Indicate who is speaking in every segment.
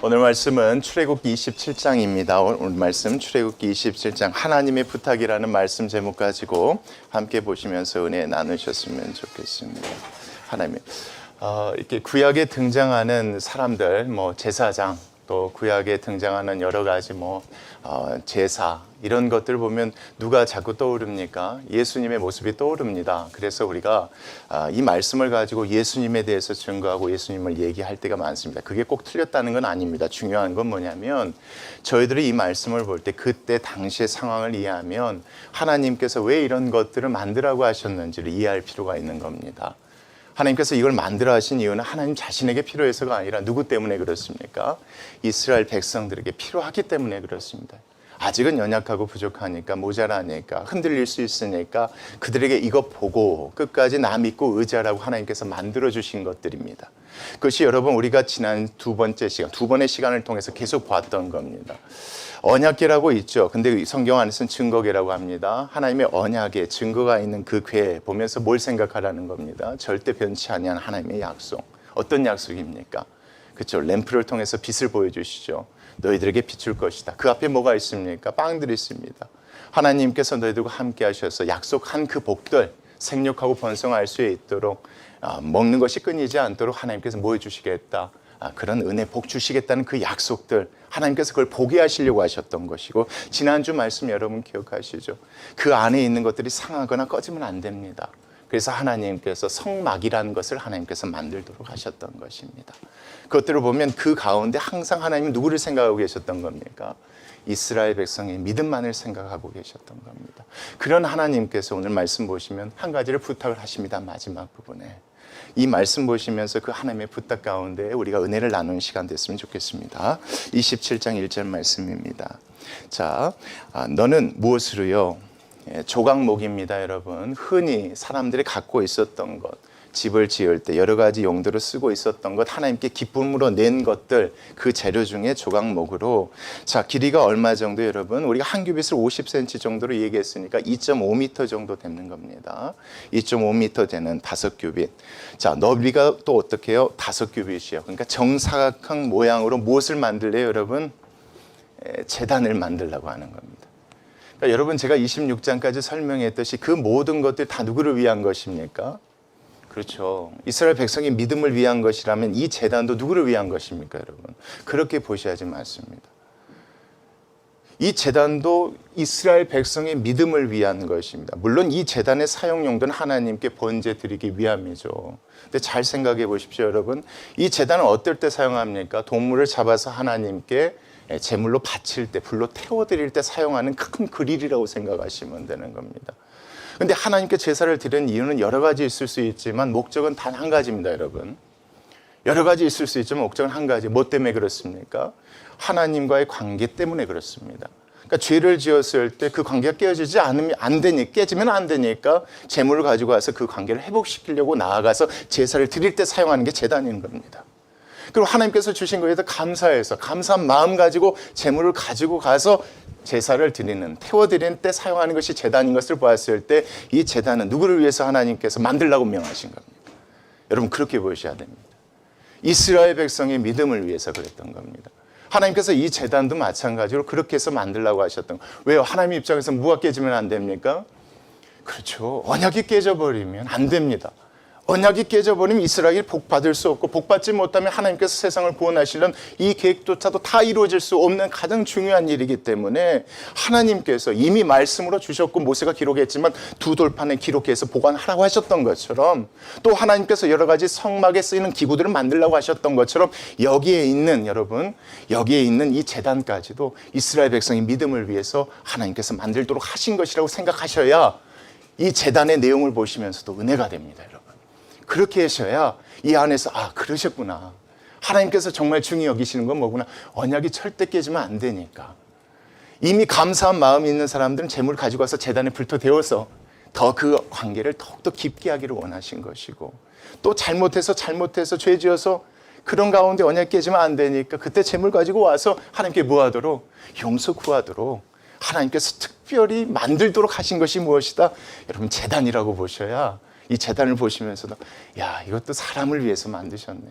Speaker 1: 오늘 말씀은 출애굽기 27장입니다. 오늘 말씀 출애굽기 27장 하나님의 부탁이라는 말씀 제목 가지고 함께 보시면서 은혜 나누셨으면 좋겠습니다. 하나님, 이렇게 구약에 등장하는 사람들, 제사장, 또 구약에 등장하는 여러 가지 제사 이런 것들 보면 누가 자꾸 떠오릅니까? 예수님의 모습이 떠오릅니다. 그래서 우리가 이 말씀을 가지고 예수님에 대해서 증거하고 예수님을 얘기할 때가 많습니다. 그게 꼭 틀렸다는 건 아닙니다. 중요한 건 뭐냐면 저희들이 이 말씀을 볼 때 그때 당시의 상황을 이해하면 하나님께서 왜 이런 것들을 만들라고 하셨는지를 이해할 필요가 있는 겁니다. 하나님께서 이걸 만들어 하신 이유는 하나님 자신에게 필요해서가 아니라 누구 때문에 그렇습니까? 이스라엘 백성들에게 필요하기 때문에 그렇습니다. 아직은 연약하고 부족하니까, 모자라니까, 흔들릴 수 있으니까 그들에게 이거 보고 끝까지 나 믿고 의지하라고 하나님께서 만들어 주신 것들입니다. 그것이 여러분 우리가 지난 두 번의 시간을 통해서 계속 봤던 겁니다. 언약궤라고 있죠. 근데 성경 안에서는 증거궤라고 합니다. 하나님의 언약에 증거가 있는 그 궤 보면서 뭘 생각하라는 겁니다. 절대 변치 아니한 하나님의 약속. 어떤 약속입니까? 그렇죠. 램프를 통해서 빛을 보여주시죠. 너희들에게 비출 것이다. 그 앞에 뭐가 있습니까? 빵들이 있습니다. 하나님께서 너희들과 함께 하셔서 약속한 그 복들 생육하고 번성할 수 있도록 먹는 것이 끊이지 않도록 하나님께서 뭐 해주시겠다. 그런 은혜 복 주시겠다는 그 약속들 하나님께서 그걸 보게 하시려고 하셨던 것이고, 지난주 말씀 여러분 기억하시죠? 그 안에 있는 것들이 상하거나 꺼지면 안 됩니다. 그래서 하나님께서 성막이라는 것을 하나님께서 만들도록 하셨던 것입니다. 그것들을 보면 그 가운데 항상 하나님은 누구를 생각하고 계셨던 겁니까? 이스라엘 백성의 믿음만을 생각하고 계셨던 겁니다. 그런 하나님께서 오늘 말씀 보시면 한 가지를 부탁을 하십니다. 마지막 부분에 이 말씀 보시면서 그 하나님의 부탁 가운데 우리가 은혜를 나누는 시간 됐으면 좋겠습니다. 27장 1절 말씀입니다. 자, 너는 무엇으로요? 조각목입니다, 여러분. 흔히 사람들이 갖고 있었던 것, 집을 지을 때 여러 가지 용도로 쓰고 있었던 것, 하나님께 기쁨으로 낸 것들, 그 재료 중에 조각목으로, 자, 길이가 얼마 정도 여러분? 우리가 한 규빗을 50cm 정도로 얘기했으니까 2.5m 정도 되는 겁니다. 2.5m 되는 5규빗. 자, 넓이가 또 어떻게 해요? 5규빗이요. 그러니까 정사각형 모양으로 무엇을 만들래요, 여러분? 제단을 만들려고 하는 겁니다. 그러니까 여러분, 제가 26장까지 설명했듯이 그 모든 것들 다 누구를 위한 것입니까? 그렇죠. 이스라엘 백성의 믿음을 위한 것이라면 이 제단도 누구를 위한 것입니까, 여러분? 그렇게 보셔야지 맞습니다. 이 제단도 이스라엘 백성의 믿음을 위한 것입니다. 물론 이 제단의 사용 용도는 하나님께 번제 드리기 위함이죠. 근데 잘 생각해 보십시오, 여러분. 이 제단은 어떨 때 사용합니까? 동물을 잡아서 하나님께 제물로 바칠 때, 불로 태워드릴 때 사용하는 큰 그릴이라고 생각하시면 되는 겁니다. 근데 하나님께 제사를 드리는 이유는 여러 가지 있을 수 있지만 목적은 단 한 가지입니다, 여러분. 여러 가지 있을 수 있지만 목적은 한 가지. 뭐 때문에 그렇습니까? 하나님과의 관계 때문에 그렇습니다. 그러니까 죄를 지었을 때 그 관계가 깨어지지 않으면 안 되니까, 깨지면 안 되니까 제물을 가지고 와서 그 관계를 회복시키려고 나아가서 제사를 드릴 때 사용하는 게 제단인 겁니다. 그리고 하나님께서 주신 것에 대해서 감사해서 감사한 마음 가지고 제물을 가지고 가서 제사를 드리는, 태워드리는 때 사용하는 것이 제단인 것을 보았을 때 이 제단은 누구를 위해서 하나님께서 만들라고 명하신 겁니다. 여러분, 그렇게 보셔야 됩니다. 이스라엘 백성의 믿음을 위해서 그랬던 겁니다. 하나님께서 이 제단도 마찬가지로 그렇게 해서 만들라고 하셨던 거예요. 왜요? 하나님 입장에서 뭐가 깨지면 안 됩니까? 그렇죠. 언약이 깨져버리면 안 됩니다. 언약이 깨져버리면 이스라엘이 복받을 수 없고, 복받지 못하면 하나님께서 세상을 구원하시려는 이 계획조차도 다 이루어질 수 없는 가장 중요한 일이기 때문에 하나님께서 이미 말씀으로 주셨고 모세가 기록했지만 두 돌판에 기록해서 보관하라고 하셨던 것처럼, 또 하나님께서 여러 가지 성막에 쓰이는 기구들을 만들라고 하셨던 것처럼 여기에 있는, 여러분, 여기에 있는 이 제단까지도 이스라엘 백성의 믿음을 위해서 하나님께서 만들도록 하신 것이라고 생각하셔야 이 제단의 내용을 보시면서도 은혜가 됩니다, 여러분. 그렇게 하셔야 이 안에서 그러셨구나. 하나님께서 정말 중히 여기시는 건 뭐구나. 언약이 절대 깨지면 안 되니까. 이미 감사한 마음이 있는 사람들은 재물을 가지고 와서 제단에 불토되어서 더 그 관계를 더욱더 깊게 하기를 원하신 것이고, 또 잘못해서 죄 지어서 그런 가운데 언약 깨지면 안 되니까 그때 재물 가지고 와서 하나님께 뭐 하도록? 용서 구하도록 하나님께서 특별히 만들도록 하신 것이 무엇이다? 여러분, 제단이라고 보셔야 이 제단을 보시면서도, 야, 이것도 사람을 위해서 만드셨네.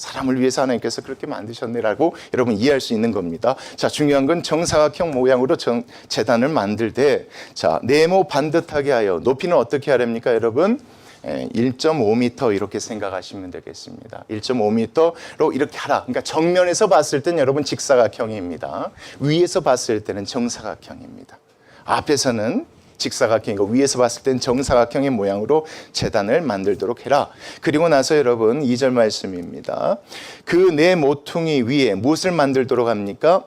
Speaker 1: 사람을 위해서 하나님께서 그렇게 만드셨네라고 여러분 이해할 수 있는 겁니다. 자, 중요한 건 정사각형 모양으로 제단을 만들 때, 자, 네모 반듯하게 하여, 높이는 어떻게 하랍니까, 여러분? 1.5m 이렇게 생각하시면 되겠습니다. 1.5m로 이렇게 하라. 그러니까 정면에서 봤을 때는 여러분 직사각형입니다. 위에서 봤을 때는 정사각형입니다. 앞에서는 직사각형이고 위에서 봤을 때는 정사각형의 모양으로 제단을 만들도록 해라. 그리고 나서 여러분 2절 말씀입니다. 그 네 모퉁이 위에 무엇을 만들도록 합니까?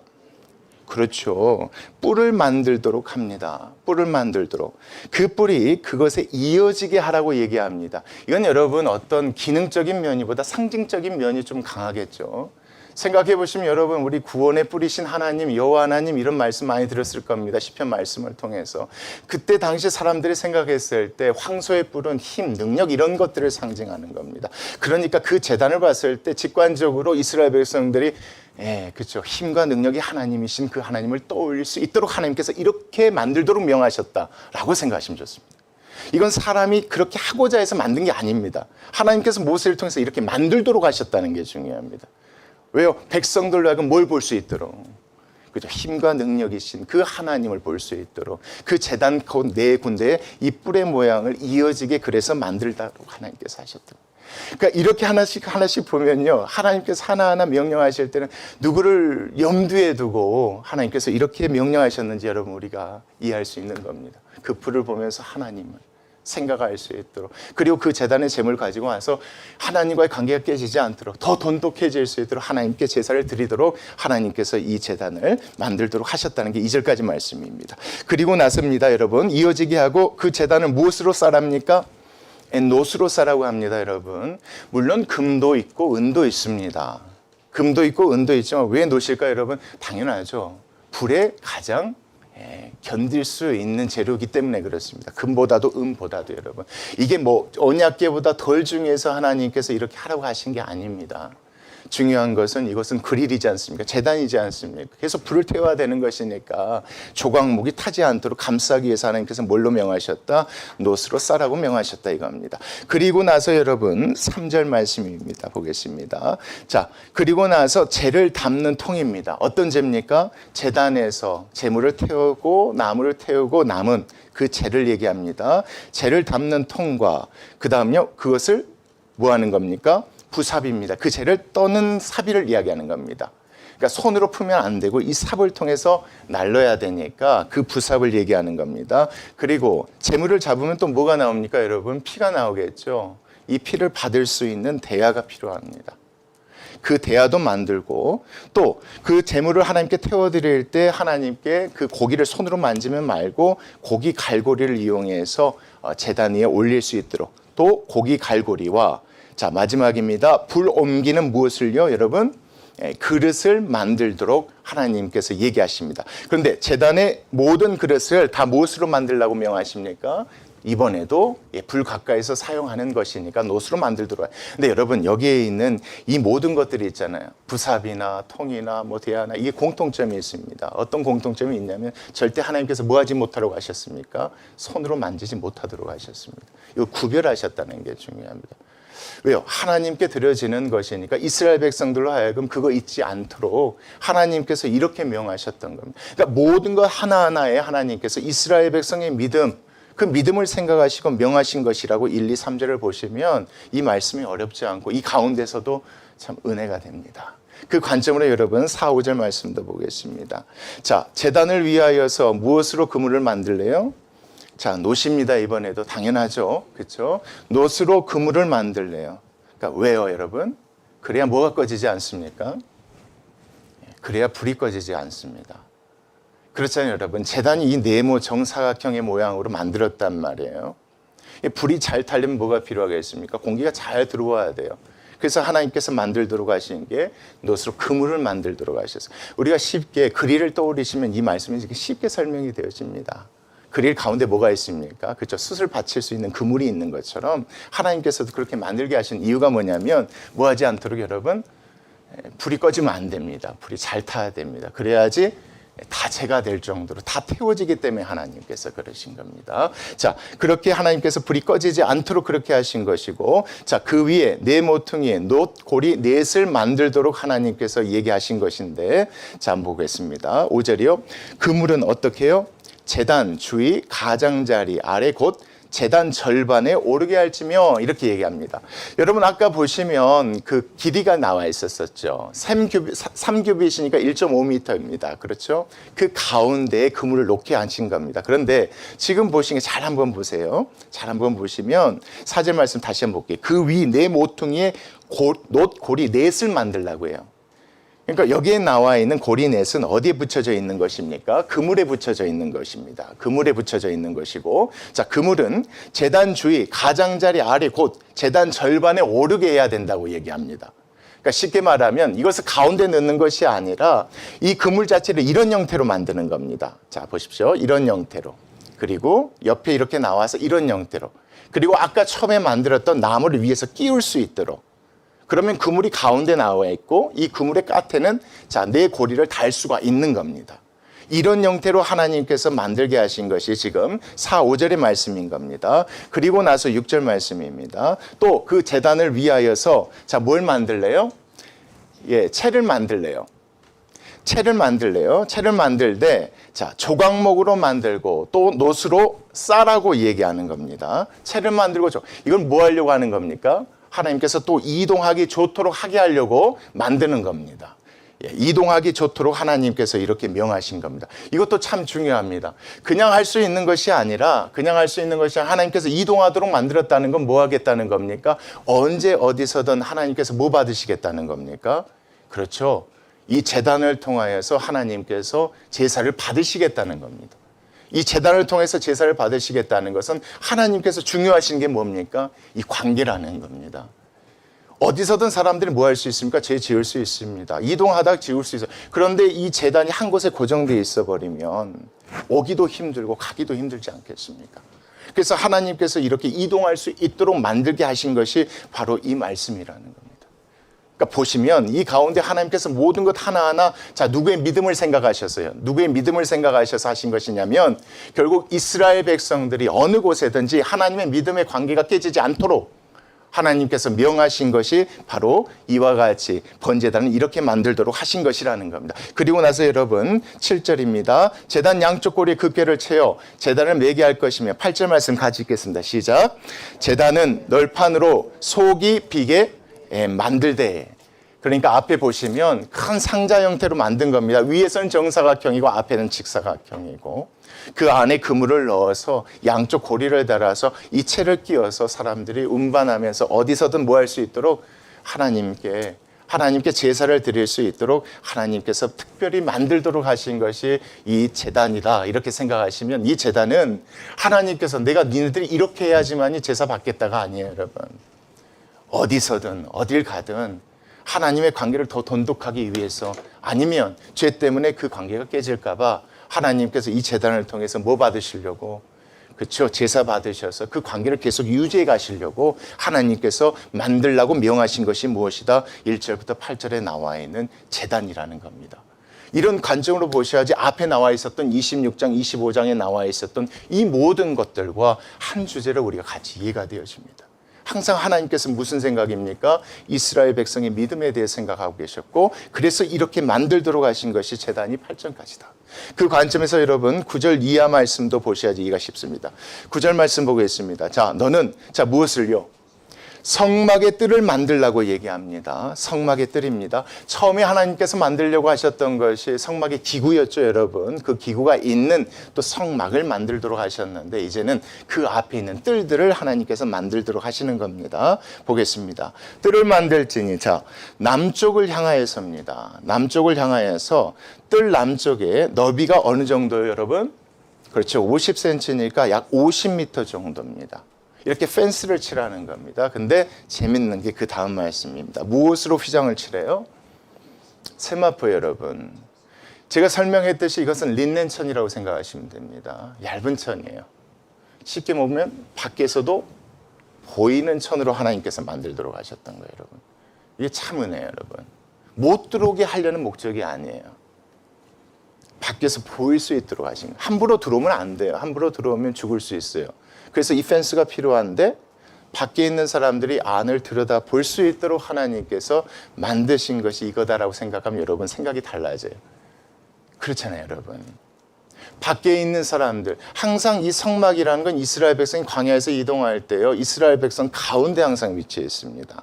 Speaker 1: 그렇죠. 뿔을 만들도록 합니다. 뿔을 만들도록. 그 뿔이 그것에 이어지게 하라고 얘기합니다. 이건 여러분 어떤 기능적인 면이보다 상징적인 면이 좀 강하겠죠. 생각해 보시면 여러분 우리 구원의 뿌리신 하나님, 여호와 하나님 이런 말씀 많이 들었을 겁니다. 시편 말씀을 통해서. 그때 당시 사람들이 생각했을 때 황소의 뿔은 힘, 능력 이런 것들을 상징하는 겁니다. 그러니까 그 제단을 봤을 때 직관적으로 이스라엘 백성들이 그렇죠. 힘과 능력이 하나님이신 그 하나님을 떠올릴 수 있도록 하나님께서 이렇게 만들도록 명하셨다라고 생각하시면 좋습니다. 이건 사람이 그렇게 하고자 해서 만든 게 아닙니다. 하나님께서 모세를 통해서 이렇게 만들도록 하셨다는 게 중요합니다. 왜요? 백성들로 하여금 뭘 볼 수 있도록, 그죠? 힘과 능력이신 그 하나님을 볼 수 있도록 그 제단 네 군데에 이 뿔의 모양을 이어지게 그래서 만들도록 하나님께서 하셨다. 그러니까 이렇게 하나씩 보면요, 하나님께서 하나하나 명령하실 때는 누구를 염두에 두고 하나님께서 이렇게 명령하셨는지 여러분 우리가 이해할 수 있는 겁니다. 그 뿔을 보면서 하나님을 생각할 수 있도록, 그리고 그 제단의 제물을 가지고 와서 하나님과의 관계가 깨지지 않도록 더 돈독해질 수 있도록 하나님께 제사를 드리도록 하나님께서 이 제단을 만들도록 하셨다는 게 2절까지 말씀입니다. 그리고 나서입니다, 여러분. 이어지게 하고 그 제단을 무엇으로 쌓랍니까? 노스로 쌓라고 합니다, 여러분. 물론 금도 있고 은도 있습니다. 금도 있고 은도 있지만 왜 노실까요, 여러분? 당연하죠. 불에 가장 견딜 수 있는 재료이기 때문에 그렇습니다. 금보다도 은보다도 여러분. 이게 뭐 언약궤보다 덜 중요해서 하나님께서 이렇게 하라고 하신 게 아닙니다. 중요한 것은 이것은 그릴이지 않습니까? 제단이지 않습니까? 그래서 불을 태워야 되는 것이니까 조각목이 타지 않도록 감싸기 위해서 하나님께서 뭘로 명하셨다? 노스로 싸라고 명하셨다 이겁니다. 그리고 나서 여러분 3절 말씀입니다. 보겠습니다. 자, 그리고 나서 재를 담는 통입니다. 어떤 재입니까? 제단에서 재물을 태우고 나무를 태우고 남은 그 재를 얘기합니다. 재를 담는 통과 그 다음요 그것을 뭐 하는 겁니까? 부삽입니다. 그 재를 떠는 사비를 이야기하는 겁니다. 그러니까 손으로 풀면 안 되고 이 삽을 통해서 날려야 되니까 그 부삽을 얘기하는 겁니다. 그리고 재물을 잡으면 또 뭐가 나옵니까, 여러분? 피가 나오겠죠. 이 피를 받을 수 있는 대야가 필요합니다. 그 대야도 만들고 또 그 재물을 하나님께 태워드릴 때 하나님께 그 고기를 손으로 만지면 말고 고기 갈고리를 이용해서 제단 위에 올릴 수 있도록 또 고기 갈고리와 자, 마지막입니다. 불 옮기는 무엇을요, 여러분? 그릇을 만들도록 하나님께서 얘기하십니다. 그런데 제단의 모든 그릇을 다 무엇으로 만들라고 명하십니까? 이번에도 불 가까이서 사용하는 것이니까 노수로 만들도록. 근데 여러분 여기에 있는 이 모든 것들이 있잖아요. 부삽이나 통이나 뭐 대야나 이게 공통점이 있습니다. 어떤 공통점이 있냐면 절대 하나님께서 뭐 하지 못하라고 하셨습니까? 손으로 만지지 못하도록 하셨습니다. 이거 구별하셨다는 게 중요합니다. 왜요? 하나님께 드려지는 것이니까 이스라엘 백성들로 하여금 그거 잊지 않도록 하나님께서 이렇게 명하셨던 겁니다. 그러니까 모든 것 하나하나에 하나님께서 이스라엘 백성의 믿음, 그 믿음을 생각하시고 명하신 것이라고 1, 2, 3절을 보시면 이 말씀이 어렵지 않고 이 가운데서도 참 은혜가 됩니다. 그 관점으로 여러분 4, 5절 말씀도 보겠습니다. 자, 제단을 위하여서 무엇으로 그물을 만들래요? 자, 노십니다. 이번에도 당연하죠. 그렇죠? 노스로 그물을 만들래요. 그러니까 왜요, 여러분? 그래야 뭐가 꺼지지 않습니까? 그래야 불이 꺼지지 않습니다. 그렇잖아요, 여러분. 제단이 이 네모 정사각형의 모양으로 만들었단 말이에요. 불이 잘 타려면 뭐가 필요하겠습니까? 공기가 잘 들어와야 돼요. 그래서 하나님께서 만들도록 하신 게 노스로 그물을 만들도록 하셨어요. 우리가 쉽게 그릴을 떠올리시면 이 말씀이 쉽게 설명이 되어집니다. 그릴 가운데 뭐가 있습니까? 그렇죠. 숯을 받칠 수 있는 그물이 있는 것처럼 하나님께서도 그렇게 만들게 하신 이유가 뭐냐면 뭐 하지 않도록 여러분 불이 꺼지면 안 됩니다. 불이 잘 타야 됩니다. 그래야지 다채가 될 정도로 다 태워지기 때문에 하나님께서 그러신 겁니다. 자, 그렇게 하나님께서 불이 꺼지지 않도록 그렇게 하신 것이고, 자, 그 위에 네 모퉁이에 놋, 고리, 넷을 만들도록 하나님께서 얘기하신 것인데, 자, 한번 보겠습니다. 5절이요. 그물은 어떻게 해요? 제단 주위 가장자리 아래 곧 제단 절반에 오르게 할지며, 이렇게 얘기합니다. 여러분 아까 보시면 그 길이가 나와 있었었죠. 3규빗이니까 1.5m입니다. 그렇죠? 그 가운데에 그물을 놓게 하신 겁니다. 그런데 지금 보시는 게 잘 한번 보세요. 잘 한번 보시면 4절 말씀 다시 한번 볼게요. 그 위 네 모퉁이에 놋, 고리, 넷을 만들라고 해요. 그러니까 여기에 나와 있는 고리넷은 어디에 붙여져 있는 것입니까? 그물에 붙여져 있는 것입니다. 그물에 붙여져 있는 것이고, 자, 그물은 제단 주위 가장자리 아래 곧 제단 절반에 오르게 해야 된다고 얘기합니다. 그러니까 쉽게 말하면 이것을 가운데 넣는 것이 아니라 이 그물 자체를 이런 형태로 만드는 겁니다. 자, 보십시오. 이런 형태로. 그리고 옆에 이렇게 나와서 이런 형태로. 그리고 아까 처음에 만들었던 나무를 위에서 끼울 수 있도록. 그러면 그물이 가운데 나와 있고 이 그물의 끝에는 자, 네 고리를 달 수가 있는 겁니다. 이런 형태로 하나님께서 만들게 하신 것이 지금 4, 5절의 말씀인 겁니다. 그리고 나서 6절 말씀입니다. 또 그 제단을 위하여서 자, 뭘 만들래요? 예, 채를 만들래요. 채를 만들 때 자, 조각목으로 만들고 또 놋으로 싸라고 얘기하는 겁니다. 채를 만들고 이건 뭐 하려고 하는 겁니까? 하나님께서 또 이동하기 좋도록 하게 하려고 만드는 겁니다. 예, 이동하기 좋도록 하나님께서 이렇게 명하신 겁니다. 이것도 참 중요합니다. 그냥 할 수 있는 것이 아니라 하나님께서 이동하도록 만들었다는 건 뭐 하겠다는 겁니까? 언제 어디서든 하나님께서 뭐 받으시겠다는 겁니까? 그렇죠. 이 제단을 통하여서 하나님께서 제사를 받으시겠다는 겁니다. 이 제단을 통해서 제사를 받으시겠다는 것은 하나님께서 중요하신 게 뭡니까? 이 관계라는 겁니다. 어디서든 사람들이 뭐 할 수 있습니까? 죄 지을 수 있습니다. 이동하다 지을 수 있어요. 그런데 이 제단이 한 곳에 고정되어 있어 버리면 오기도 힘들고 가기도 힘들지 않겠습니까? 그래서 하나님께서 이렇게 이동할 수 있도록 만들게 하신 것이 바로 이 말씀이라는 겁니다. 그러니까 보시면 이 가운데 하나님께서 모든 것 하나하나 자, 누구의 믿음을 생각하셨어요? 누구의 믿음을 생각하셔서 하신 것이냐면 결국 이스라엘 백성들이 어느 곳에든지 하나님의 믿음의 관계가 깨지지 않도록 하나님께서 명하신 것이 바로 이와 같이 번제단을 이렇게 만들도록 하신 것이라는 겁니다. 그리고 나서 여러분 7절입니다. 제단 양쪽 고리에 급궤를 채워 제단을 매게 할 것이며 8절 말씀 같이 읽겠습니다. 시작. 제단은 널판으로 속이 비게 만들되, 그러니까 앞에 보시면 큰 상자 형태로 만든 겁니다. 위에서는 정사각형이고 앞에는 직사각형이고 그 안에 그물을 넣어서 양쪽 고리를 달아서 이 채를 끼워서 사람들이 운반하면서 어디서든 뭐 할 수 있도록 하나님께 제사를 드릴 수 있도록 하나님께서 특별히 만들도록 하신 것이 이 제단이다, 이렇게 생각하시면 이 제단은 하나님께서 내가 니네들이 이렇게 해야지만이 제사 받겠다가 아니에요. 여러분, 어디서든 어딜 가든 하나님의 관계를 더 돈독하기 위해서, 아니면 죄 때문에 그 관계가 깨질까 봐 하나님께서 이 제단을 통해서 뭐 받으시려고, 그렇죠, 제사 받으셔서 그 관계를 계속 유지해 가시려고 하나님께서 만들라고 명하신 것이 무엇이다? 1절부터 8절에 나와 있는 제단이라는 겁니다. 이런 관점으로 보셔야지 앞에 나와 있었던 26장, 25장에 나와 있었던 이 모든 것들과 한 주제를 우리가 같이 이해가 되어집니다. 항상 하나님께서 무슨 생각입니까? 이스라엘 백성의 믿음에 대해 생각하고 계셨고, 그래서 이렇게 만들도록 하신 것이 제단이 8전까지다. 그 관점에서 여러분 9절 이하 말씀도 보셔야지 이해가 쉽습니다. 9절 말씀 보겠습니다. 자, 너는 무엇을요? 성막의 뜰을 만들라고 얘기합니다. 성막의 뜰입니다. 처음에 하나님께서 만들려고 하셨던 것이 성막의 기구였죠, 여러분. 그 기구가 있는 또 성막을 만들도록 하셨는데, 이제는 그 앞에 있는 뜰들을 하나님께서 만들도록 하시는 겁니다. 보겠습니다. 뜰을 만들지니, 자, 남쪽을 향하여서입니다. 남쪽을 향하여서 뜰 남쪽에 너비가 어느 정도예요, 여러분? 그렇죠. 50cm니까 약 50m 정도입니다. 이렇게 펜스를 칠하는 겁니다. 근데 재밌는 게 그 다음 말씀입니다. 무엇으로 휘장을 칠해요? 세마포 여러분. 제가 설명했듯이 이것은 린넨 천이라고 생각하시면 됩니다. 얇은 천이에요. 쉽게 보면 밖에서도 보이는 천으로 하나님께서 만들도록 하셨던 거예요, 여러분. 이게 참 은혜예요, 여러분. 못 들어오게 하려는 목적이 아니에요. 밖에서 보일 수 있도록 하신 거예요. 함부로 들어오면 안 돼요. 함부로 들어오면 죽을 수 있어요. 그래서 이 펜스가 필요한데 밖에 있는 사람들이 안을 들여다 볼 수 있도록 하나님께서 만드신 것이 이거다라고 생각하면 여러분 생각이 달라져요. 그렇잖아요, 여러분. 밖에 있는 사람들, 항상 이 성막이라는 건 이스라엘 백성이 광야에서 이동할 때요, 이스라엘 백성 가운데 항상 위치해 있습니다.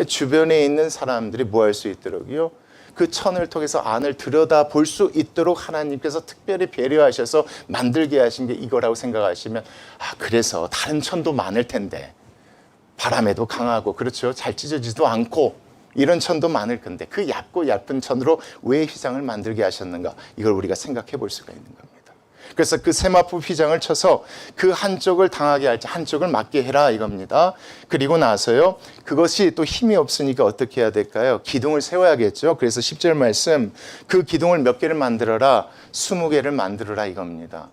Speaker 1: 주변에 있는 사람들이 뭐 할 수 있도록요, 그 천을 통해서 안을 들여다 볼 수 있도록 하나님께서 특별히 배려하셔서 만들게 하신 게 이거라고 생각하시면, 그래서 다른 천도 많을 텐데 바람에도 강하고, 그렇죠, 잘 찢어지지도 않고 이런 천도 많을 건데 그 얇고 얇은 천으로 왜 휘장을 만들게 하셨는가, 이걸 우리가 생각해 볼 수가 있는 겁니다. 그래서 그 세마포 휘장을 쳐서 그 한쪽을 당하게 할지 한쪽을 맞게 해라 이겁니다. 그리고 나서요, 그것이 또 힘이 없으니까 어떻게 해야 될까요? 기둥을 세워야겠죠. 그래서 10절 말씀, 그 기둥을 몇 개를 만들어라? 20개를 만들어라 이겁니다.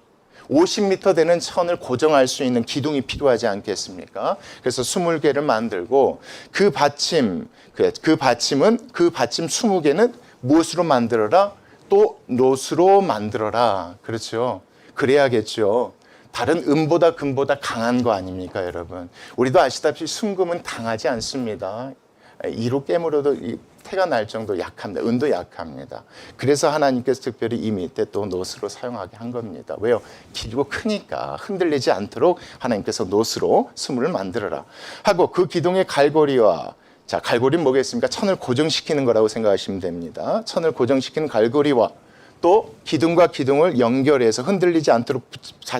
Speaker 1: 50m 되는 천을 고정할 수 있는 기둥이 필요하지 않겠습니까? 그래서 20개를 만들고, 그 받침은 그 받침 20개는 무엇으로 만들어라? 또 놋으로 만들어라. 그렇죠. 그래야겠죠. 다른 은보다 금보다 강한 거 아닙니까, 여러분? 우리도 아시다시피 순금은 강하지 않습니다. 이로 깨물어도 태가 날 정도 약합니다. 은도 약합니다. 그래서 하나님께서 특별히 이 밑에 또 놋으로 사용하게 한 겁니다. 왜요? 길고 크니까 흔들리지 않도록 하나님께서 놋으로 스물을 만들어라 하고, 그 기둥의 갈고리와, 자, 갈고리는 뭐겠습니까? 천을 고정시키는 거라고 생각하시면 됩니다. 천을 고정시키는 갈고리와 또 기둥과 기둥을 연결해서 흔들리지 않도록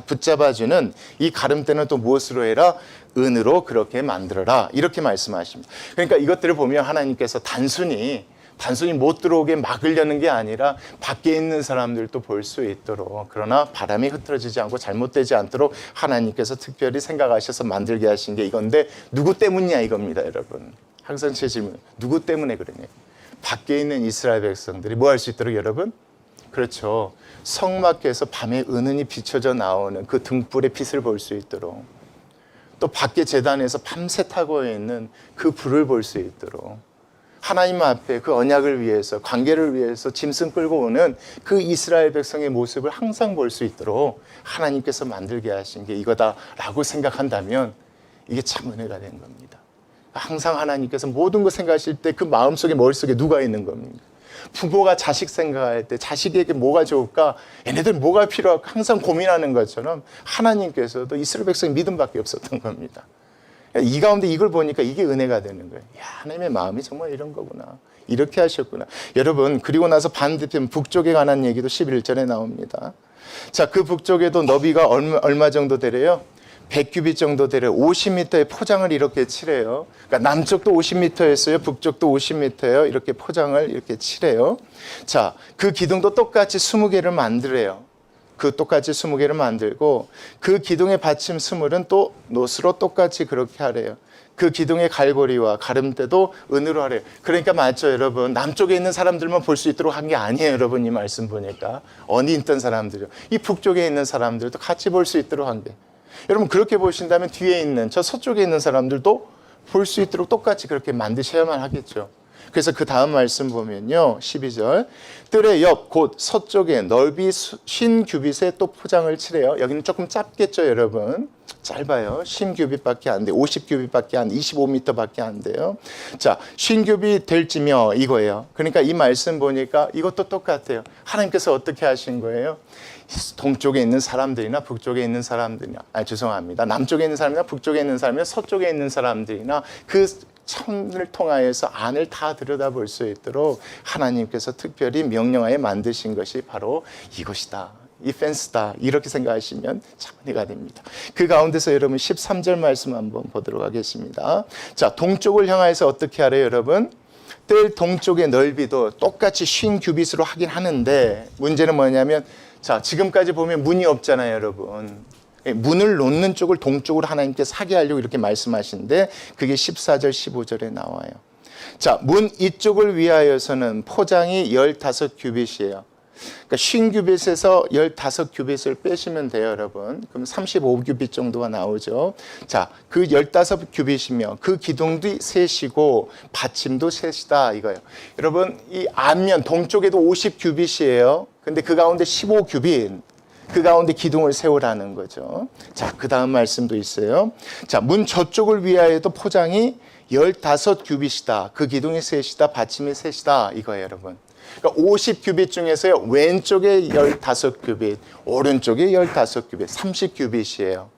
Speaker 1: 붙잡아주는 이 가름대는 또 무엇으로 해라? 은으로 그렇게 만들어라. 이렇게 말씀하십니다. 그러니까 이것들을 보면 하나님께서 단순히 못 들어오게 막으려는 게 아니라 밖에 있는 사람들도 볼 수 있도록, 그러나 바람이 흐트러지지 않고 잘못되지 않도록 하나님께서 특별히 생각하셔서 만들게 하신 게 이건데, 누구 때문이냐 이겁니다, 여러분. 항상 제 질문, 누구 때문에 그러냐? 밖에 있는 이스라엘 백성들이 뭐 할 수 있도록, 여러분? 그렇죠. 성막에서 밤에 은은히 비춰져 나오는 그 등불의 빛을 볼 수 있도록, 또 밖에 제단에서 밤새 타고 있는 그 불을 볼 수 있도록, 하나님 앞에 그 언약을 위해서, 관계를 위해서 짐승 끌고 오는 그 이스라엘 백성의 모습을 항상 볼 수 있도록 하나님께서 만들게 하신 게 이거다라고 생각한다면 이게 참 은혜가 된 겁니다. 항상 하나님께서 모든 것 생각하실 때 그 마음속에, 머릿속에 누가 있는 겁니까? 부모가 자식 생각할 때 자식에게 뭐가 좋을까, 얘네들 뭐가 필요할까 항상 고민하는 것처럼 하나님께서도 이스라엘 백성의 믿음밖에 없었던 겁니다. 이 가운데 이걸 보니까 이게 은혜가 되는 거예요. 야, 하나님의 마음이 정말 이런 거구나, 이렇게 하셨구나. 여러분, 그리고 나서 반대편 북쪽에 관한 얘기도 11절에 나옵니다. 자, 그 북쪽에도 너비가 얼마 정도 되래요? 100규빗 정도 되래요. 50m의 포장을 이렇게 칠해요. 그러니까 남쪽도 50m였어요. 북쪽도 50m예요. 이렇게 포장을 이렇게 칠해요. 자, 그 기둥도 똑같이 20개를 만들어요. 그 똑같이 20개를 만들고, 그 기둥의 받침 스물은 또 놋으로 똑같이 그렇게 하래요. 그 기둥의 갈고리와 가름대도 은으로 하래요. 그러니까 맞죠, 여러분? 남쪽에 있는 사람들만 볼 수 있도록 한 게 아니에요, 여러분. 이 말씀 보니까 어디 있던 사람들이요, 이 북쪽에 있는 사람들도 같이 볼 수 있도록 한 게. 여러분, 그렇게 보신다면 뒤에 있는 저 서쪽에 있는 사람들도 볼 수 있도록 똑같이 그렇게 만드셔야만 하겠죠. 그래서 그 다음 말씀 보면요, 12절, 뜰의 옆 곧 서쪽에 넓이 50규빗에 또 포장을 칠해요. 여기는 조금 짧겠죠, 여러분? 짧아요. 50규빗밖에 안 돼요. 50규빗밖에 안 돼요. 25m밖에 안 돼요. 자, 50규빗 될지며 이거예요. 그러니까 이 말씀 보니까 이것도 똑같아요. 하나님께서 어떻게 하신 거예요? 동쪽에 있는 사람들이나 북쪽에 있는 사람들이나, 죄송합니다, 남쪽에 있는 사람이나 북쪽에 있는 사람이나 서쪽에 있는 사람들이나 그 천을 통하여서 안을 다 들여다볼 수 있도록 하나님께서 특별히 명령하에 만드신 것이 바로 이것이다, 이 펜스다, 이렇게 생각하시면 참 은혜가 됩니다. 그 가운데서 여러분 13절 말씀 한번 보도록 하겠습니다. 자, 동쪽을 향하여서 어떻게 하래요, 여러분? 뜰 동쪽의 넓이도 똑같이 50규빗으로 하긴 하는데, 문제는 뭐냐면, 자, 지금까지 보면 문이 없잖아요, 여러분. 문을 놓는 쪽을 동쪽으로 하나님께서 하게 하려고 이렇게 말씀하시는데, 그게 14절, 15절에 나와요. 자, 문 이쪽을 위하여서는 포장이 15규빗이에요. 그러니까 50규빗에서 15규빗을 빼시면 돼요, 여러분. 그럼 35규빗 정도가 나오죠. 자, 그 15규빗이며 그 기둥도 셋이고 받침도 셋이다 이거예요. 여러분, 이 앞면 동쪽에도 50규빗이에요. 근데 그 가운데 15규빗. 그 가운데 기둥을 세우라는 거죠. 자, 그 다음 말씀도 있어요. 자, 문 저쪽을 위하여도 포장이 15규빗이다. 그 기둥이 셋이다. 받침이 셋이다. 이거예요, 여러분. 그러니까 50규빗 중에서요. 왼쪽에 15규빗, 오른쪽에 15규빗, 30규빗이에요.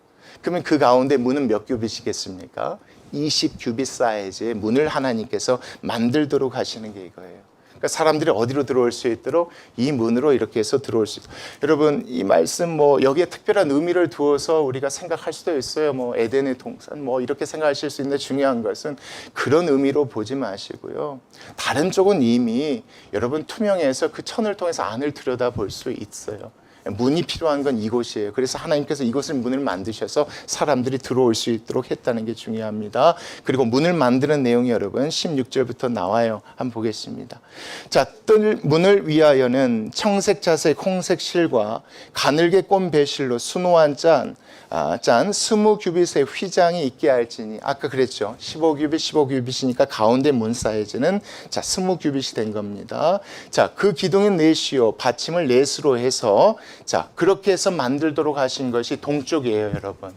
Speaker 1: 그러면 그 가운데 문은 몇 규빗이겠습니까? 20규빗 사이즈의 문을 하나님께서 만들도록 하시는 게 이거예요. 그러니까 사람들이 어디로 들어올 수 있도록 이 문으로 이렇게 해서 들어올 수 있도록. 여러분, 이 말씀 뭐 여기에 특별한 의미를 두어서 우리가 생각할 수도 있어요. 뭐 에덴의 동산 뭐 이렇게 생각하실 수 있는데 중요한 것은 그런 의미로 보지 마시고요. 다른 쪽은 이미 여러분 투명해서 그 천을 통해서 안을 들여다볼 수 있어요. 문이 필요한 건 이곳이에요. 그래서 하나님께서 이곳을 문을 만드셔서 사람들이 들어올 수 있도록 했다는 게 중요합니다. 그리고 문을 만드는 내용이 여러분 16절부터 나와요. 한번 보겠습니다. 자, 뜰 문을 위하여는 청색 자색 홍색 실과 가늘게 꼰 배실로 수놓한 짠 20규빗의 휘장이 있게 할지니. 아까 그랬죠. 15규빗, 15규빗이니까 가운데 문 사이즈는 20규빗이 된 겁니다. 자, 그 기둥은 넷이요. 받침을 넷으로 해서 자, 그렇게 해서 만들도록 하신 것이 동쪽이에요, 여러분.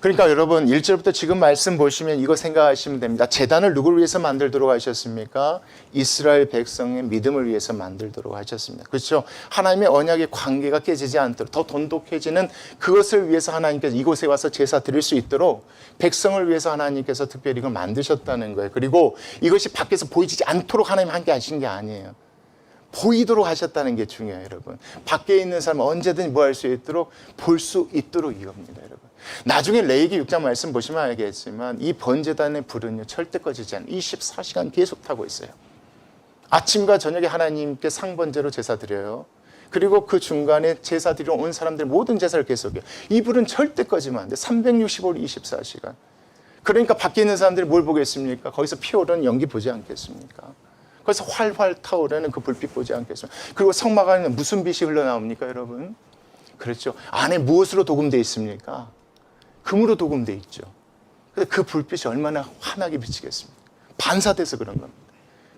Speaker 1: 그러니까 여러분 1절부터 지금 말씀 보시면 이거 생각하시면 됩니다. 제단을 누구를 위해서 만들도록 하셨습니까? 이스라엘 백성의 믿음을 위해서 만들도록 하셨습니다. 그렇죠? 하나님의 언약의 관계가 깨지지 않도록 더 돈독해지는 그것을 위해서 하나님께서 이곳에 와서 제사 드릴 수 있도록 백성을 위해서 하나님께서 특별히 이걸 만드셨다는 거예요. 그리고 이것이 밖에서 보이지 않도록 하나님 함께 하신 게 아니에요. 보이도록 하셨다는 게 중요해요, 여러분. 밖에 있는 사람은 언제든 뭐 할 수 있도록 볼 수 있도록 이겁니다, 여러분. 나중에 레위기 6장 말씀 보시면 알겠지만 이 번제단의 불은요 절대 꺼지지 않아요. 24시간 계속 타고 있어요. 아침과 저녁에 하나님께 상번제로 제사 드려요. 그리고 그 중간에 제사 드리러 온 사람들 모든 제사를 계속해요. 이 불은 절대 꺼지면 안 돼. 365일 24시간. 그러니까 밖에 있는 사람들이 뭘 보겠습니까? 거기서 피오르는 연기 보지 않겠습니까? 거기서 활활 타오르는 그 불빛 보지 않겠습니까? 그리고 성막 안에는 무슨 빛이 흘러나옵니까, 여러분? 그렇죠. 안에 무엇으로 도금되어 있습니까? 금으로 도금되어 있죠. 그 불빛이 얼마나 환하게 비치겠습니까? 반사돼서 그런 겁니다.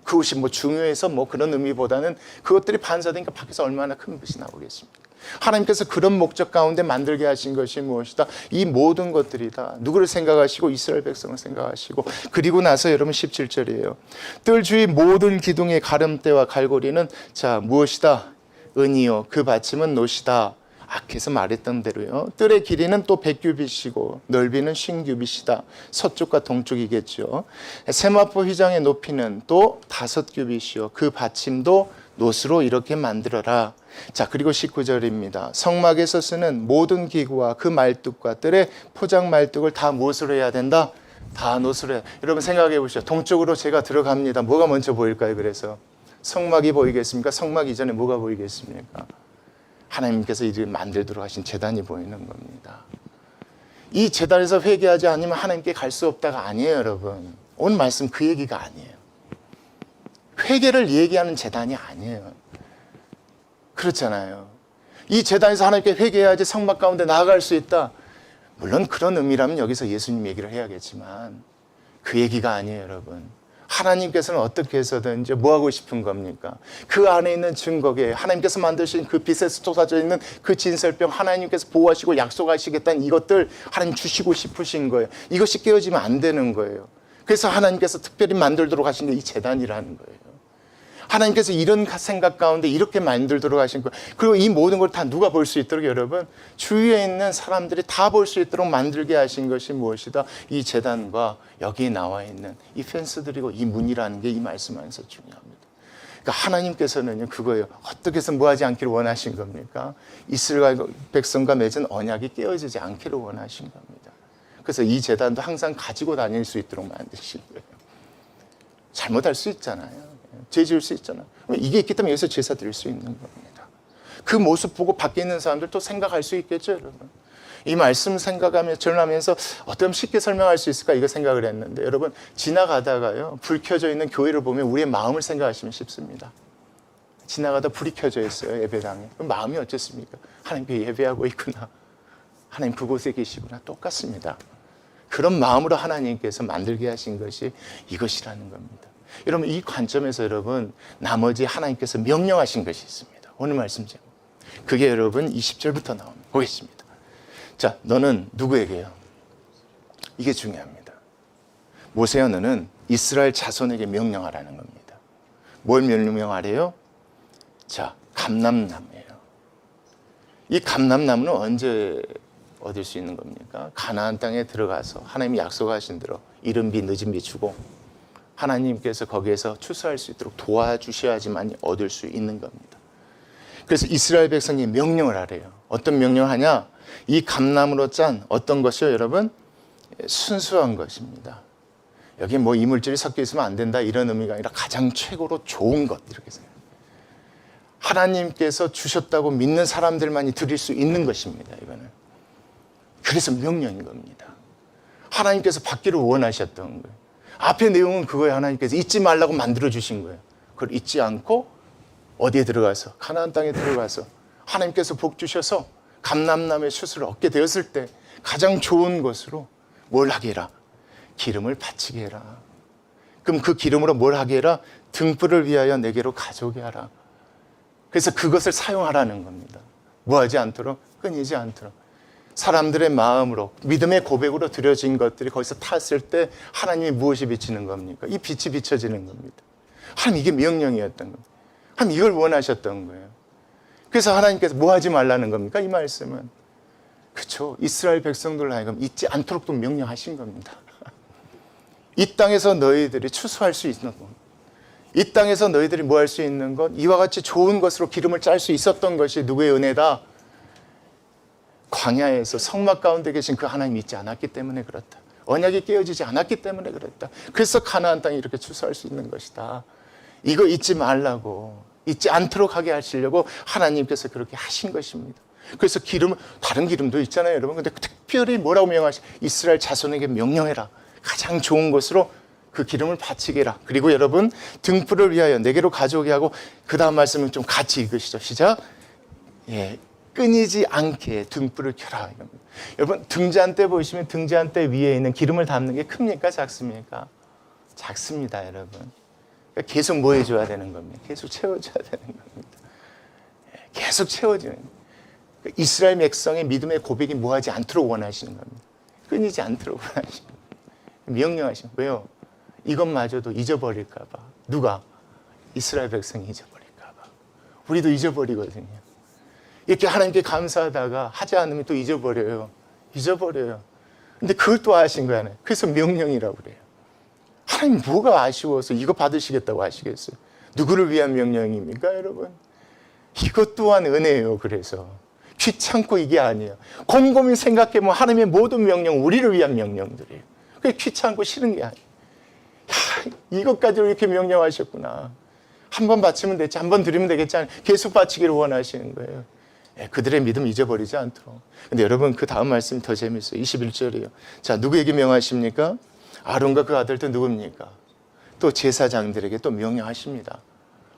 Speaker 1: 그것이 뭐 중요해서 뭐 그런 의미보다는 그것들이 반사되니까 밖에서 얼마나 큰 빛이 나오겠습니까? 하나님께서 그런 목적 가운데 만들게 하신 것이 무엇이다? 이 모든 것들이 다 누구를 생각하시고 이스라엘 백성을 생각하시고. 그리고 나서 여러분 17절이에요. 뜰 주위 모든 기둥의 가름대와 갈고리는 자 무엇이다? 은이요. 그 받침은 노시다. 앞에서 말했던 대로요. 뜰의 길이는 또 100규빗이고 넓이는 50규빗이다. 서쪽과 동쪽이겠죠. 세마포 휘장의 높이는 또 5규빗이요. 그 받침도 노스로 이렇게 만들어라. 자, 그리고 19절입니다. 성막에서 쓰는 모든 기구와 그 말뚝과 뜰의 포장 말뚝을 다 무엇으로 해야 된다? 다 노스로 해야. 여러분 생각해 보시죠. 동쪽으로 제가 들어갑니다. 뭐가 먼저 보일까요? 그래서 성막이 보이겠습니까? 성막 이전에 뭐가 보이겠습니까? 하나님께서 이를 만들도록 하신 제단이 보이는 겁니다. 이 제단에서 회개하지 않으면 하나님께 갈 수 없다가 아니에요, 여러분. 오늘 말씀 그 얘기가 아니에요. 회개를 얘기하는 제단이 아니에요. 그렇잖아요. 이 제단에서 하나님께 회개해야지 성막 가운데 나아갈 수 있다. 물론 그런 의미라면 여기서 예수님 얘기를 해야겠지만 그 얘기가 아니에요, 여러분. 하나님께서는 어떻게 해서든지 뭐 하고 싶은 겁니까? 그 안에 있는 증거에 하나님께서 만드신 그 빛에서 쏟아져 있는 그 진설병 하나님께서 보호하시고 약속하시겠다는 이것들 하나님 주시고 싶으신 거예요. 이것이 깨어지면 안 되는 거예요. 그래서 하나님께서 특별히 만들도록 하신 게 이 제단이라는 거예요. 하나님께서 이런 생각 가운데 이렇게 만들도록 하신 거예요. 그리고 이 모든 걸 다 누가 볼 수 있도록 여러분 주위에 있는 사람들이 다 볼 수 있도록 만들게 하신 것이 무엇이다? 이 제단과 여기에 나와 있는 이 펜스들이고 이 문이라는 게 이 말씀 안에서 중요합니다. 그러니까 하나님께서는요 그거예요. 어떻게 해서 뭐 하지 않기를 원하신 겁니까? 이스라엘 백성과 맺은 언약이 깨어지지 않기를 원하신 겁니다. 그래서 이 제단도 항상 가지고 다닐 수 있도록 만드신 거예요. 잘못할 수 있잖아요. 죄 지을 수 있잖아요. 이게 있기 때문에 여기서 제사 드릴 수 있는 겁니다. 그 모습 보고 밖에 있는 사람들도 생각할 수 있겠죠, 여러분. 이 말씀 생각하면서 전하면서 어떻게 쉽게 설명할 수 있을까 이거 생각을 했는데 여러분 지나가다가요 불 켜져 있는 교회를 보면 우리의 마음을 생각하시면 쉽습니다. 지나가다 불이 켜져 있어요. 예배당에. 그럼 마음이 어떻습니까? 하나님께 예배하고 있구나. 하나님 그곳에 계시구나. 똑같습니다. 그런 마음으로 하나님께서 만들게 하신 것이 이것이라는 겁니다. 여러분 이 관점에서 여러분 나머지 하나님께서 명령하신 것이 있습니다. 오늘 말씀 제목. 그게 여러분 20절부터 나옵니다. 보겠습니다. 자, 너는 누구에게요? 이게 중요합니다. 모세야 너는 이스라엘 자손에게 명령하라는 겁니다. 뭘 명령하래요? 자, 감람나무예요. 이 감람나무는 언제 얻을 수 있는 겁니까? 가나안 땅에 들어가서 하나님이 약속하신 대로 이른 비 늦은 비 주고 하나님께서 거기에서 추수할 수 있도록 도와주셔야지만 얻을 수 있는 겁니다. 그래서 이스라엘 백성이 명령을 하래요. 어떤 명령을 하냐? 이 감나무로 짠 어떤 것이요 여러분? 순수한 것입니다. 여기 뭐 이물질이 섞여 있으면 안 된다 이런 의미가 아니라 가장 최고로 좋은 것 이렇게 생각해요. 하나님께서 주셨다고 믿는 사람들만이 드릴 수 있는 것입니다. 이거는. 그래서 명령인 겁니다. 하나님께서 받기를 원하셨던 거예요. 앞의 내용은 그거예요. 하나님께서 잊지 말라고 만들어 주신 거예요. 그걸 잊지 않고 어디에 들어가서 가나안 땅에 들어가서 하나님께서 복 주셔서 감람나무의 슛을 얻게 되었을 때 가장 좋은 것으로 뭘 하게 해라? 기름을 바치게 해라. 그럼 그 기름으로 뭘 하게 해라? 등불을 위하여 내게로 가져오게 하라. 그래서 그것을 사용하라는 겁니다. 뭐하지 않도록? 끊이지 않도록. 사람들의 마음으로 믿음의 고백으로 드려진 것들이 거기서 탔을 때 하나님이 무엇이 비치는 겁니까? 이 빛이 비춰지는 겁니다. 하나님 이게 명령이었던 겁니다. 하나님 이걸 원하셨던 거예요. 그래서 하나님께서 뭐 하지 말라는 겁니까? 이 말씀은. 그렇죠. 이스라엘 백성들 하여금 잊지 않도록 또 명령하신 겁니다. 이 땅에서 너희들이 추수할 수 있는 것, 이 땅에서 너희들이 뭐 할 수 있는 것, 이와 같이 좋은 것으로 기름을 짤 수 있었던 것이 누구의 은혜다? 광야에서 성막 가운데 계신 그 하나님이 있지 않았기 때문에 그렇다. 언약이 깨어지지 않았기 때문에 그렇다. 그래서 가나안 땅이 이렇게 추수할 수 있는 것이다. 이거 잊지 말라고, 잊지 않도록 하게 하시려고 하나님께서 그렇게 하신 것입니다. 그래서 기름, 다른 기름도 있잖아요, 여러분. 근데 특별히 뭐라고 명령하시? 이스라엘 자손에게 명령해라. 가장 좋은 것으로 그 기름을 바치게 해라. 그리고 여러분 등불을 위하여 내게로 가져오게 하고 그 다음 말씀은 좀 같이 읽으시죠. 시작. 예, 끊이지 않게 등불을 켜라. 이겁니다. 여러분 등잔대 보시면 등잔대 위에 있는 기름을 담는 게 큽니까? 작습니까? 작습니다, 여러분. 그러니까 계속 뭐 해줘야 되는 겁니다. 계속 채워줘야 되는 겁니다. 계속 채워지는 겁니다. 그러니까 이스라엘 백성의 믿음의 고백이 뭐하지 않도록 원하시는 겁니다. 끊이지 않도록 원하시는 겁니다. 명령하시는 거예요. 왜요? 이것마저도 잊어버릴까 봐. 누가? 이스라엘 백성이 잊어버릴까 봐. 우리도 잊어버리거든요. 이렇게 하나님께 감사하다가 하지 않으면 또 잊어버려요. 잊어버려요. 근데 그걸 또 하신 거야. 그래서 명령이라고 그래요. 하나님 뭐가 아쉬워서 이거 받으시겠다고 하시겠어요? 누구를 위한 명령입니까, 여러분? 이것 또한 은혜예요. 그래서 귀찮고 이게 아니에요. 곰곰이 생각해보면 하나님의 모든 명령 우리를 위한 명령들이에요. 그게 귀찮고 싫은 게 아니에요. 야, 이것까지 이렇게 명령하셨구나. 한 번 바치면 됐지, 한 번 드리면 되겠지, 계속 바치기를 원하시는 거예요. 그들의 믿음 잊어버리지 않도록. 근데 여러분 그 다음 말씀이 더 재밌어요. 21절이에요. 자, 누구에게 명하십니까? 아론과 그 아들들 누굽니까? 또 제사장들에게 또 명령하십니다.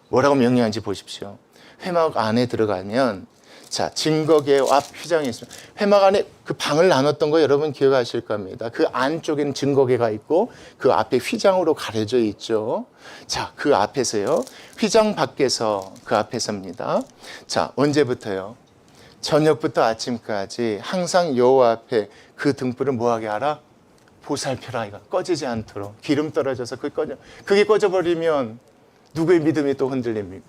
Speaker 1: 뭐라고 명령하는지 보십시오. 회막 안에 들어가면 자, 증거계 앞 휘장이 있습니다. 회막 안에 그 방을 나눴던 거 여러분 기억하실 겁니다. 그 안쪽에는 증거계가 있고 그 앞에 휘장으로 가려져 있죠. 자, 그 앞에서요. 휘장 밖에서 그 앞에서입니다. 자, 언제부터요? 저녁부터 아침까지 항상 여호와 앞에 그 등불을 뭐하게 하라? 보살펴라. 이거 꺼지지 않도록. 기름 떨어져서 그게 꺼져버리면 누구의 믿음이 또 흔들립니까?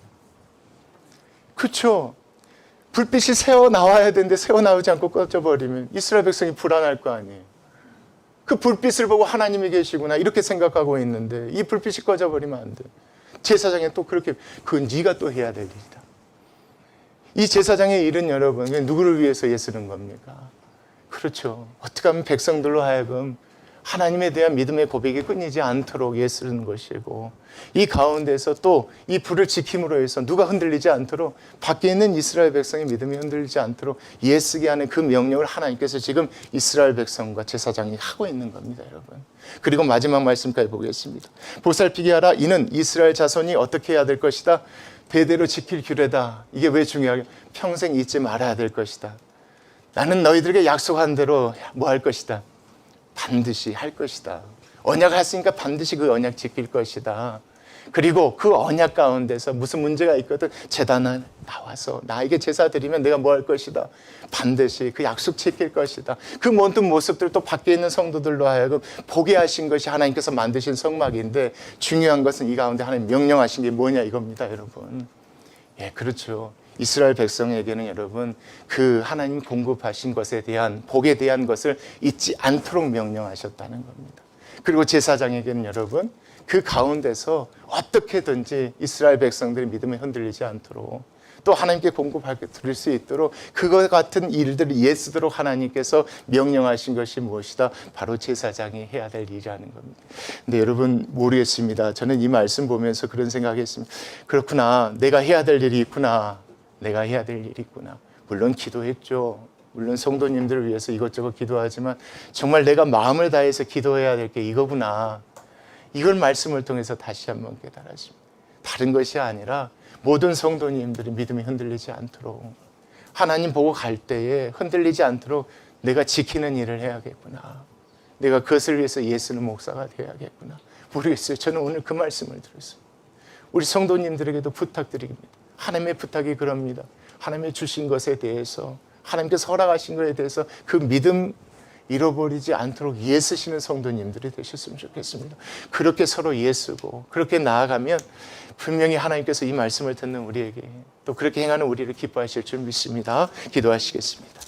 Speaker 1: 그렇죠. 불빛이 새어나와야 되는데 새어나오지 않고 꺼져버리면 이스라엘 백성이 불안할 거 아니에요. 그 불빛을 보고 하나님이 계시구나 이렇게 생각하고 있는데 이 불빛이 꺼져버리면 안 돼. 제사장이 또 그렇게 그건 네가 또 해야 될 일이다. 이 제사장의 일은 여러분 누구를 위해서 애쓰는 겁니까? 그렇죠. 어떻게 하면 백성들로 하여금 하나님에 대한 믿음의 고백이 끊이지 않도록 애쓰는 것이고, 이 가운데서 또 이 불을 지킴으로 해서 누가 흔들리지 않도록, 밖에 있는 이스라엘 백성의 믿음이 흔들리지 않도록 애쓰게 하는 그 명령을 하나님께서 지금 이스라엘 백성과 제사장이 하고 있는 겁니다, 여러분. 그리고 마지막 말씀까지 보겠습니다. 보살피게 하라. 이는 이스라엘 자손이 어떻게 해야 될 것이다? 대대로 지킬 규례다. 이게 왜 중요하게? 평생 잊지 말아야 될 것이다. 나는 너희들에게 약속한 대로 뭐 할 것이다? 반드시 할 것이다. 언약을 했으니까 반드시 그 언약 지킬 것이다. 그리고 그 언약 가운데서 무슨 문제가 있거든, 제단에 나와서 나에게 제사 드리면 내가 뭐 할 것이다? 반드시 그 약속 지킬 것이다. 그 모든 모습들 또 밖에 있는 성도들로 하여금 보게 하신 것이 하나님께서 만드신 성막인데, 중요한 것은 이 가운데 하나님 명령하신 게 뭐냐 이겁니다, 여러분. 예, 그렇죠. 이스라엘 백성에게는 여러분 그 하나님 공급하신 것에 대한 복에 대한 것을 잊지 않도록 명령하셨다는 겁니다. 그리고 제사장에게는 여러분 그 가운데서 어떻게든지 이스라엘 백성들의 믿음에 흔들리지 않도록, 또 하나님께 공급하게 드릴 수 있도록 그것 같은 일들을 예쓰도록 하나님께서 명령하신 것이 무엇이다? 바로 제사장이 해야 될 일이라는 겁니다. 근데 여러분 모르겠습니다. 저는 이 말씀 보면서 그런 생각했습니다. 그렇구나, 내가 해야 될 일이 있구나. 내가 해야 될 일이 있구나. 물론 기도했죠. 물론 성도님들을 위해서 이것저것 기도하지만 정말 내가 마음을 다해서 기도해야 될 게 이거구나. 이걸 말씀을 통해서 다시 한번 깨달았습니다. 다른 것이 아니라 모든 성도님들이 믿음이 흔들리지 않도록, 하나님 보고 갈 때에 흔들리지 않도록 내가 지키는 일을 해야겠구나. 내가 그것을 위해서 예쓰는 목사가 되어야겠구나. 모르겠어요. 저는 오늘 그 말씀을 들었어요. 우리 성도님들에게도 부탁드립니다. 하나님의 부탁이 그럽니다. 하나님의 주신 것에 대해서, 하나님께서 허락하신 것에 대해서 그 믿음 잃어버리지 않도록 애쓰시는 성도님들이 되셨으면 좋겠습니다. 그렇게 서로 애쓰고 그렇게 나아가면 분명히 하나님께서 이 말씀을 듣는 우리에게, 또 그렇게 행하는 우리를 기뻐하실 줄 믿습니다. 기도하시겠습니다.